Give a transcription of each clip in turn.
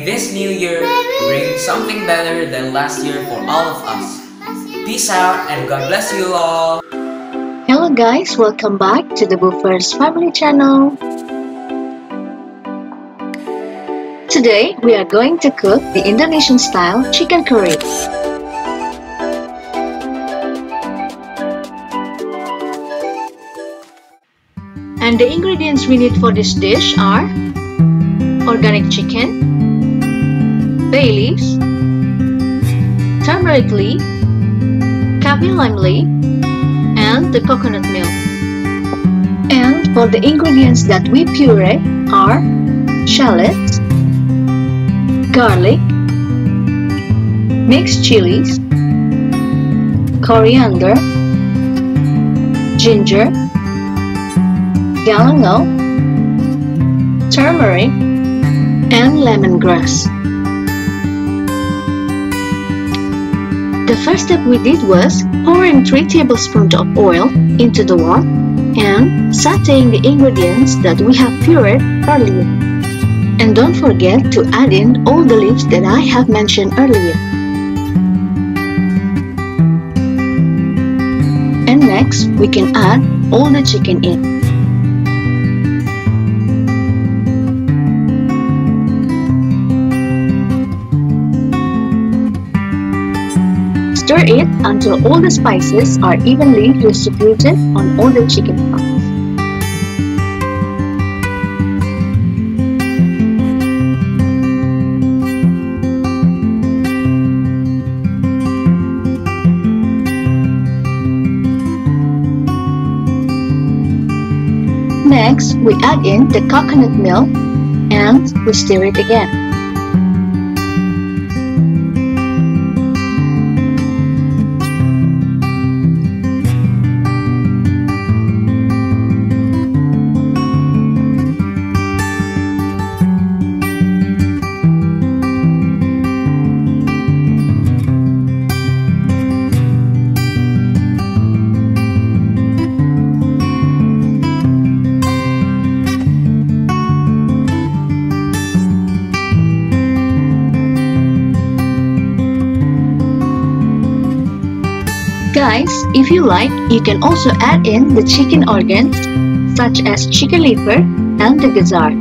May this new year bring something better than last year for all of us. Peace out and God bless you all. Hello guys, welcome back to the Boufer's family channel. Today we are going to cook the Indonesian style chicken curry. And the ingredients we need for this dish are organic chicken, bay leaves, turmeric leaf, kaffir lime leaf, and the coconut milk. And for the ingredients that we puree are shallots, garlic, mixed chilies, coriander, ginger, galangal, turmeric, and lemongrass. The first step we did was pouring 3 tablespoons of oil into the wok and sauteing the ingredients that we have pureed earlier. And don't forget to add in all the leaves that I have mentioned earlier. And next, we can add all the chicken in. Stir it until all the spices are evenly distributed on all the chicken parts. Next, we add in the coconut milk and we stir it again. Guys, if you like, you can also add in the chicken organs such as chicken liver and the gizzard.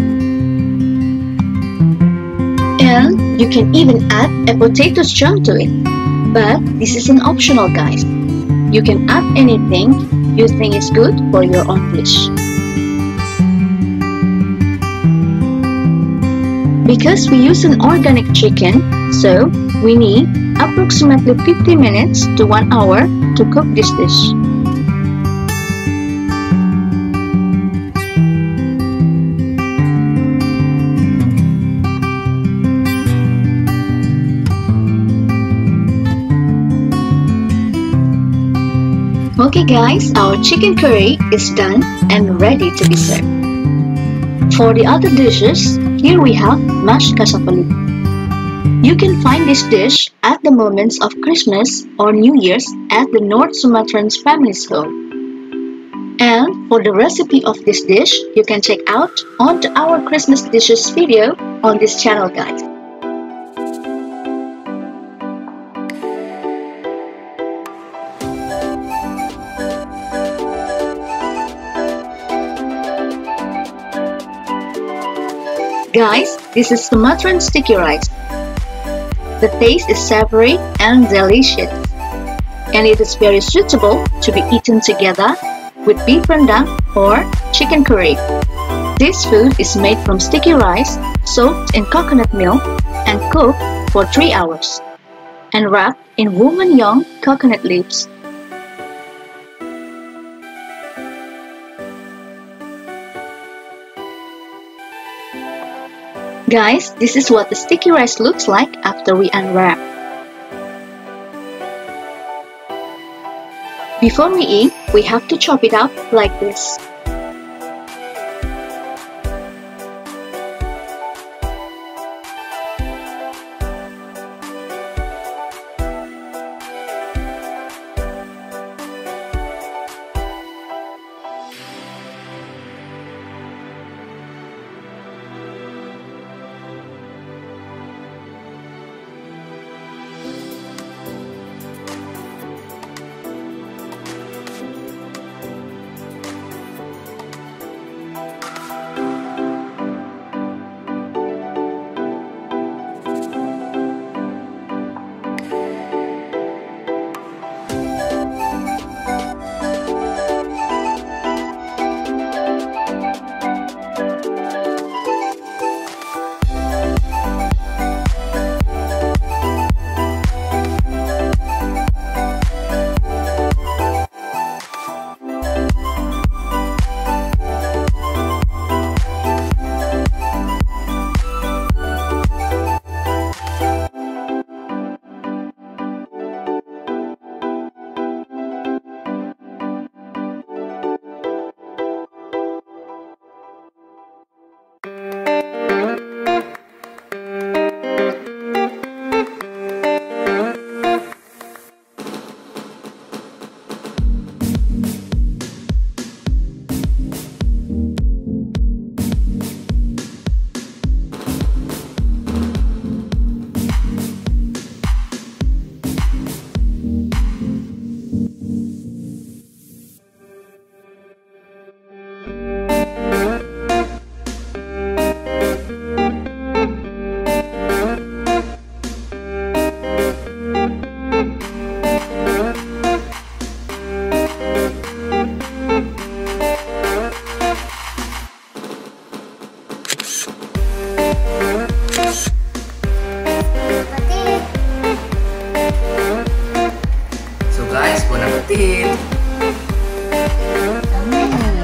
And you can even add a potato straw to it. But this is an optional, guys. You can add anything you think is good for your own dish. Because we use an organic chicken, so we need approximately 50 minutes to 1 hour to cook this dish. Okay guys, our chicken curry is done and ready to be served. For the other dishes, here we have mashed cassava leaf. You can find this dish at the moments of Christmas or New Year's at the North Sumatran's family's home. And for the recipe of this dish, you can check out on our Christmas dishes video on this channel, guys. Guys, this is Sumatran sticky rice. The taste is savory and delicious, and it is very suitable to be eaten together with beef rendang or chicken curry. This food is made from sticky rice soaked in coconut milk and cooked for 3 hours and wrapped in woven young coconut leaves. Guys, this is what the sticky rice looks like after we unwrap. Before we eat, we have to chop it up like this.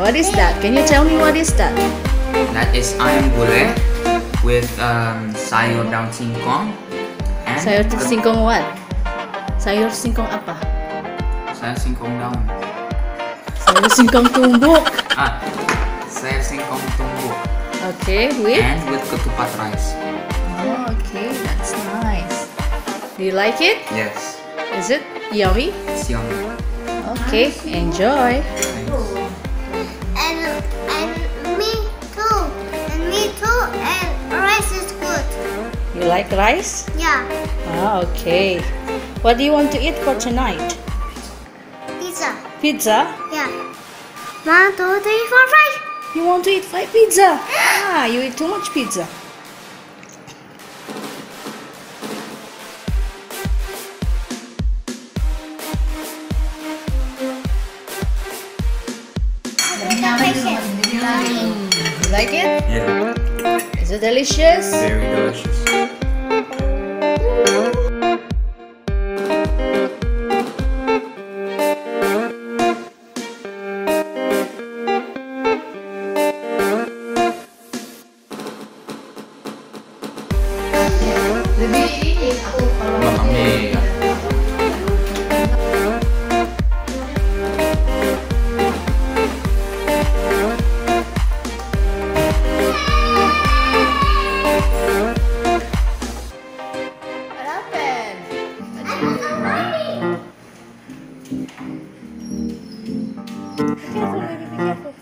What is that? Can you tell me what is that? That is ayam gulai with sayur daun singkong and Sayur singkong what? Sayur singkong apa? sayur singkong daun. Sayur singkong tumbuk. Sayur singkong tumbuk. Okay, with? And with ketupat rice. Oh, okay, that's nice. Do you like it? Yes. Is it yummy? It's yummy. Okay, enjoy. Thanks. And me too. And me too. And rice is good. You like rice? Yeah. Ah, okay. What do you want to eat for tonight? Pizza. Pizza? Yeah. 1, 2, 3, 4, 5. You want to eat 5 pizza? Ah, you eat too much pizza. You like it? Yeah. Is it delicious? Very delicious. Mamma mia. What happened? Be careful, baby, be careful.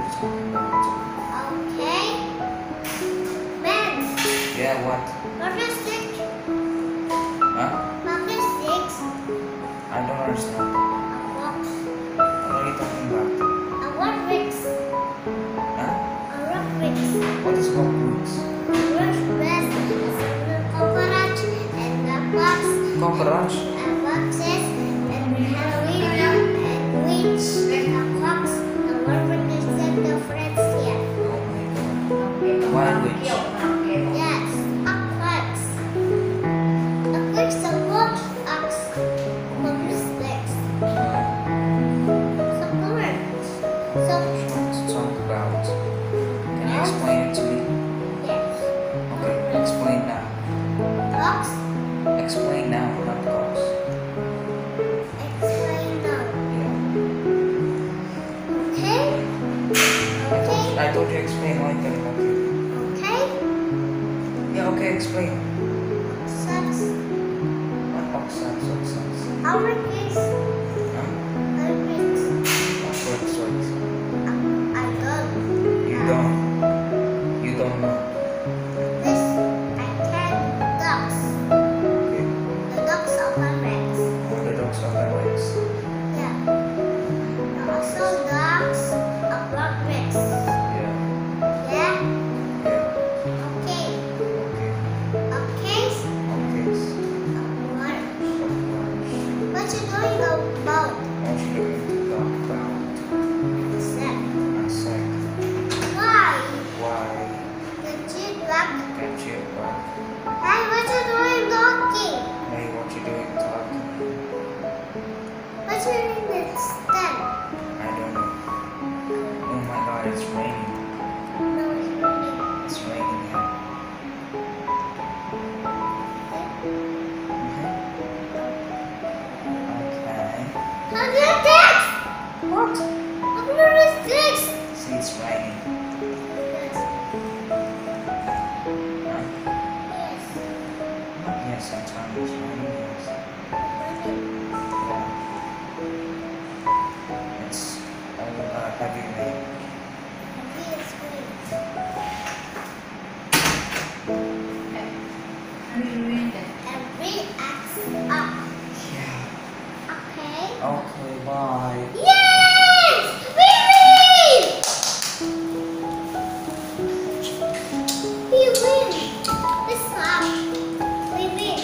you're talking about. Okay. Ben, Yeah, what? what is six? Huh? What is six? I don't understand. A box. What are you talking about? A what bricks? Huh? A rock bricks. What is called roots? A rock bricks is a cockroach and a box. Cockroach? Boxes and we have a window and winch and a box. A what brick is the friends here. Oh my god. Why which? Yes, a box. A bricks a box ox. What is legs? Some words. Some To talk about. Can you explain it to me? yes. Okay, explain now. Box. Explain now, not cox. Explain now. Yeah. Okay? Okay? I told you explain, why can't I help you? Okay? Yeah, okay, explain. Sucks. What box sucks? What sucks? How many is? Huh? How many is? What words? I don't. You don't. You don't know. This. I can dogs. Okay. The dogs are my legs. The dogs are my legs. Yeah. Also dogs are my legs. Yeah. Yeah? Yeah. Okay. Okay. Okay? Okay. What? What What you doing about? are you going to talk about? Set. I said, Why? why The cheap back. can't you back? Hey, what you doing talking? Hey, what you doing talking? What you doing this then? I don't know. Oh my god, it's raining. No, it's raining. It's raining here. Okay. How do you text? What? I'm gonna text. See, it's raining. Yes. Huh? Yes. Yes, sometimes it's raining. Yes. Raining. Yeah. It's heavy rain. Yes, rain. And we ask up. Yeah. Okay. Okay, bye. Yes! We win! We win! This time. We win.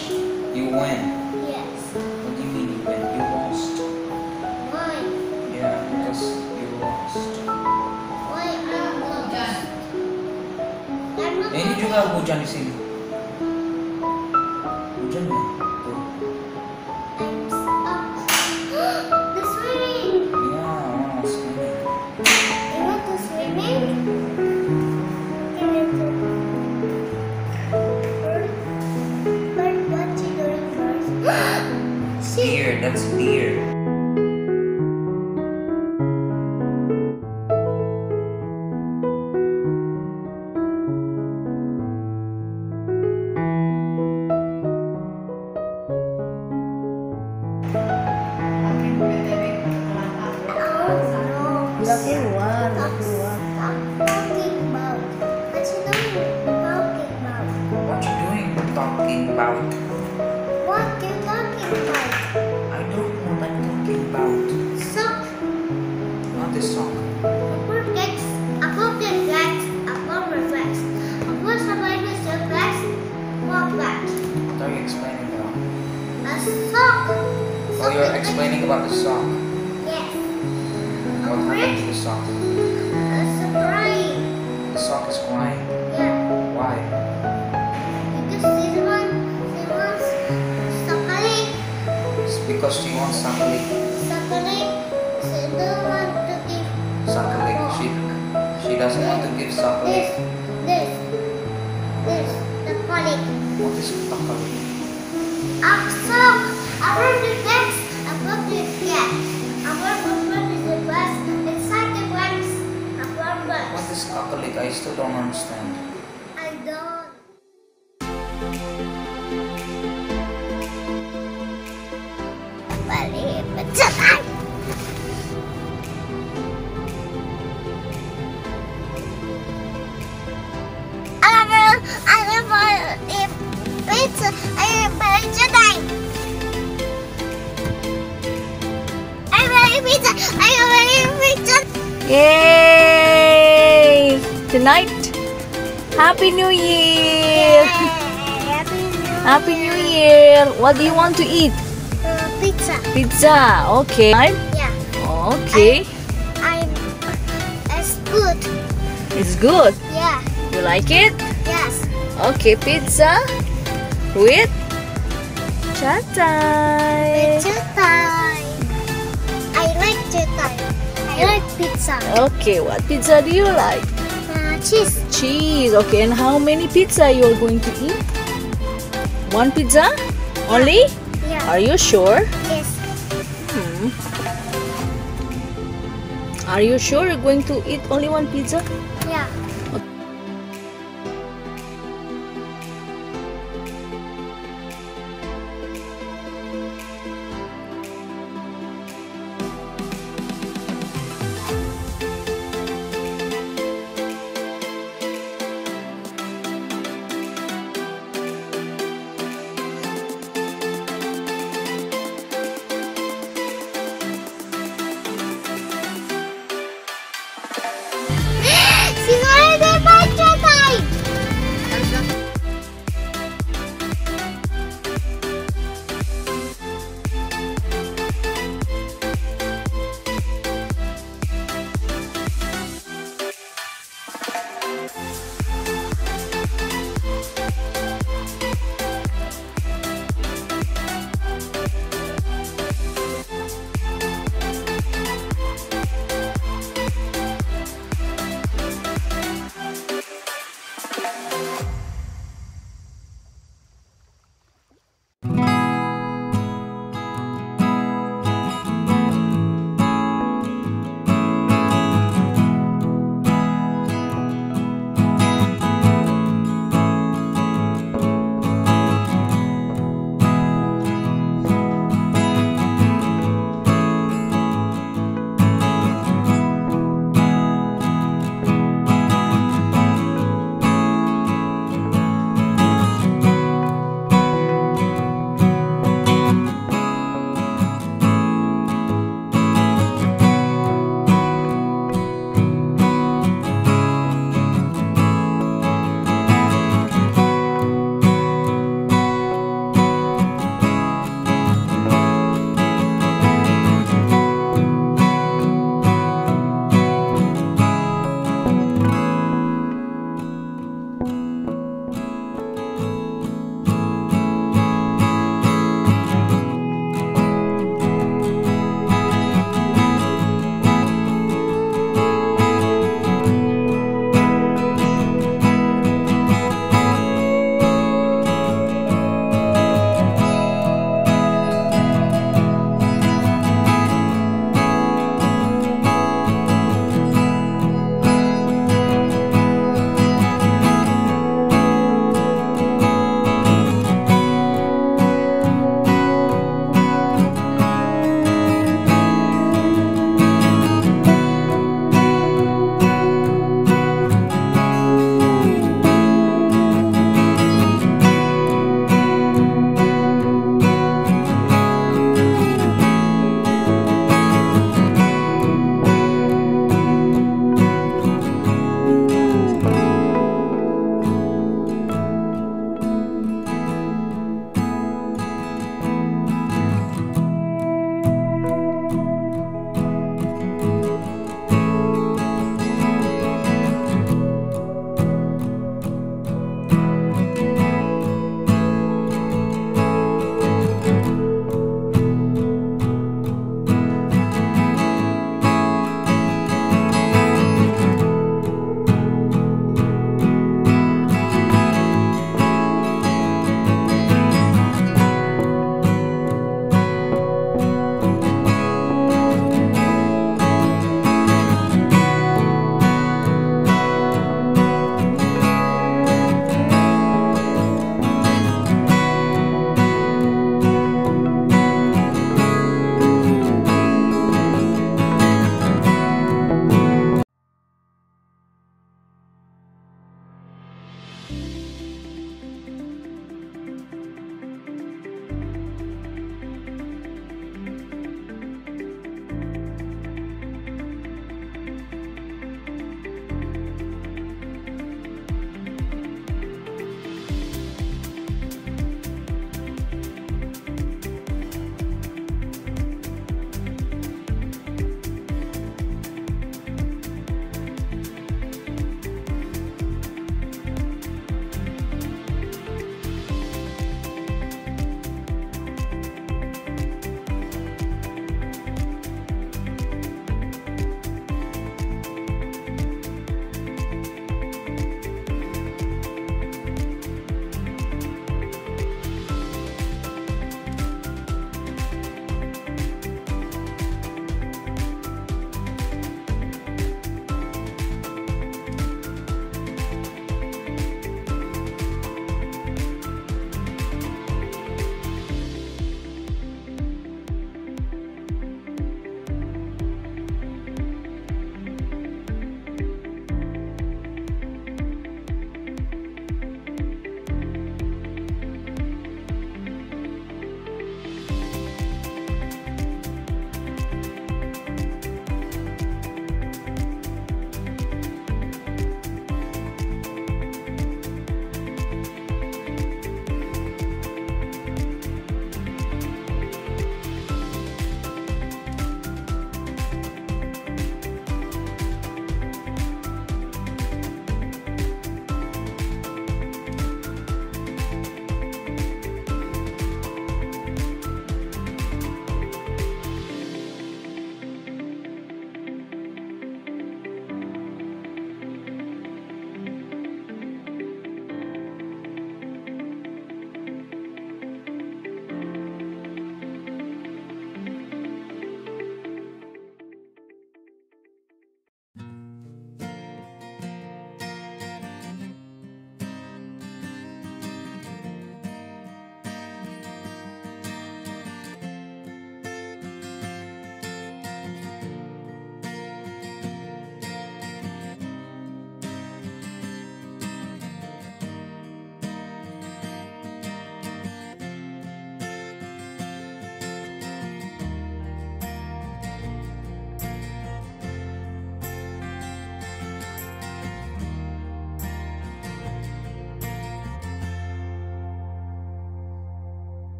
You win. Yes. What do you mean you win? You lost. Why? Yeah, because you lost. Why I'm lost? I'm not Eh, ini juga hujan di sini. Hujan ya? Tuh. I'm stuck. The swimming. Iya, wow, swimming. You want to swimming? Okay, first, what you doing first? See? Deer, that's deer. Udah keluar, udah keluar. What you doing talking about? I don't know what I'm talking about. Not this song. What are you explaining about? Oh, you're explaining about the song. Yes. What happened to the song? The song is crying. Yeah. Why? Because this one chocolate. It's because she wants chocolate. Chocolate. She don't want to give. Chocolate. She doesn't want to give chocolate. This, the chocolate. What is chocolate? Our the next, above the cat. Our bumper is the bus. Inside the box, our bus. What is chocolate? I still don't understand. I don't. Balik, betul. pizza. I have pizza. Yay! Tonight, Happy New Year! Happy New Year! What do you want to eat? Pizza. Pizza. Okay. Yeah. Okay. It's good. It's good. Yeah. You like it? Yes. Okay, pizza with chatay. Chetai. I like chetai. I like pizza. Okay, what pizza do you like? Cheese. Cheese. Okay, and how many pizza you are going to eat? One pizza? Only? Yeah. Are you sure? Yes. Are you sure you're going to eat only one pizza? Yeah. Si no es de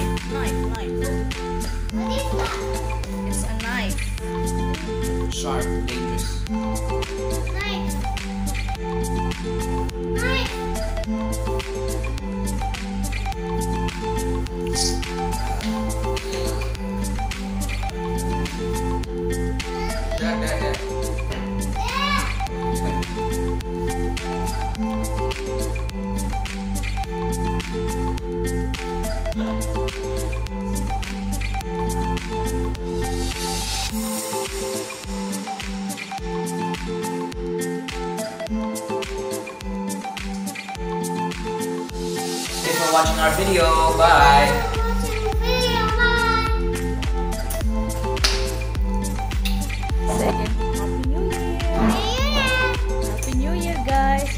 knife. What is that? It's a knife. Sharp, dangerous. Knife. Knife. Dah. Thanks for watching our video. Bye. Second, Happy New Year. Happy New Year, guys.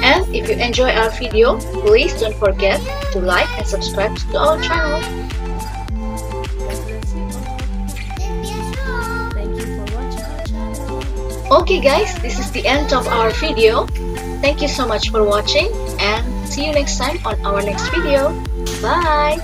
And if you enjoy our video, please don't forget to like and subscribe to our channel. God bless you all. Thank you for watching our channel. Okay guys, this is the end of our video. Thank you so much for watching and see you next time on our next video. Bye!